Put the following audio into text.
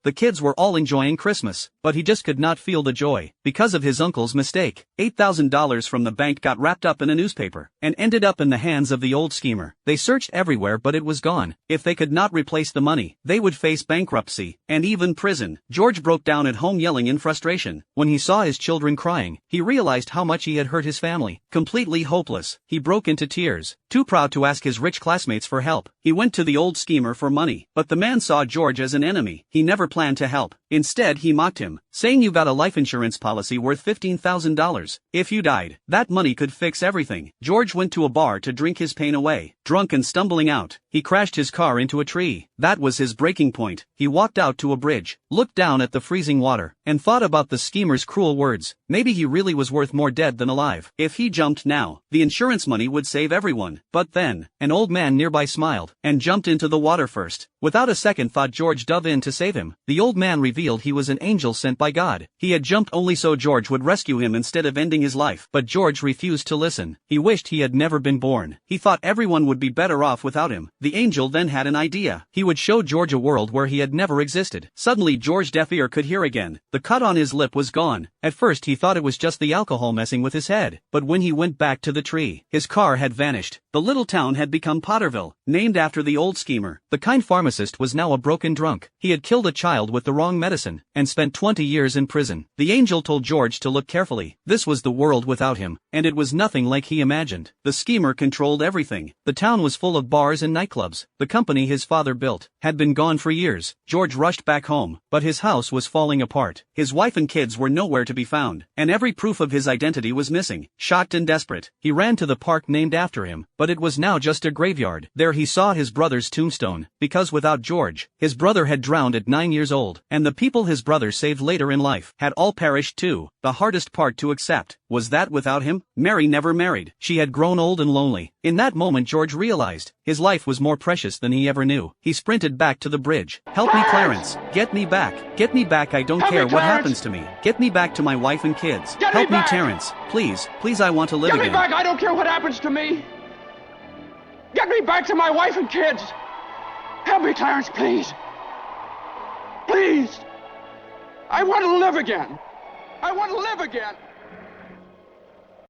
The kids were all enjoying Christmas, but he just could not feel the joy, because of his uncle's mistake. $8,000 from the bank got wrapped up in a newspaper, and ended up in the hands of the old schemer. They searched everywhere but it was gone. If they could not replace the money, they would face bankruptcy, and even prison. George broke down at home yelling in frustration. When he saw his children crying, he realized how much he had hurt his family. Completely hopeless, he broke into tears. Too proud to ask his rich classmates for help, he went to the old schemer for money. But the man saw George as an enemy. He never planned to help. Instead, he mocked him, saying, "You got a life insurance policy worth $15,000. If you died, that money could fix everything." George went to a bar to drink his pain away. Drunk and stumbling out, he crashed his car into a tree. That was his breaking point. He walked out to a bridge, looked down at the freezing water, and thought about the schemer's cruel words. Maybe he really was worth more dead than alive. If he jumped now, the insurance money would save everyone. But then, an old man nearby smiled, and jumped into the water first. Without a second thought, George dove in to save him. The old man revealed he was an angel sent by God. He had jumped only so George would rescue him instead of ending his life. But George refused to listen. He wished he had never been born. He thought everyone would be better off without him. The angel then had an idea. He would show George a world where he had never existed. Suddenly George's deaf ear could hear again. The cut on his lip was gone. At first he thought it was just the alcohol messing with his head. But when he went back to the tree, his car had vanished. The little town had become Potterville, named after the old schemer. The kind pharmacist was now a broken drunk. He had killed a child with the wrong medicine, and spent 20 years in prison. The angel told George to look carefully. This was the world without him, and it was nothing like he imagined. The schemer controlled everything. The town was full of bars and nightclubs. The company his father built had been gone for years. George rushed back home, but his house was falling apart. His wife and kids were nowhere to be found, and every proof of his identity was missing. Shocked and desperate, he ran to the park named after him, but it was now just a graveyard. There he saw his brother's tombstone, because without George, his brother had drowned at 9 years old, and the people his brother saved later in life had all perished too. The hardest part to accept was that without him, Mary never married. She had grown old and lonely. In that moment George realized his life was more precious than he ever knew. He sprinted back to the bridge. "Help me, Clarence! Get me back! Get me back! I don't care what happens to me. Get me back to my wife and kids. Help me, Terrence! Please, please, I want to live again. Get me back! I don't care what happens to me! Get me back to my wife and kids! Help me, Clarence, please! Please! I want to live again! I want to live again!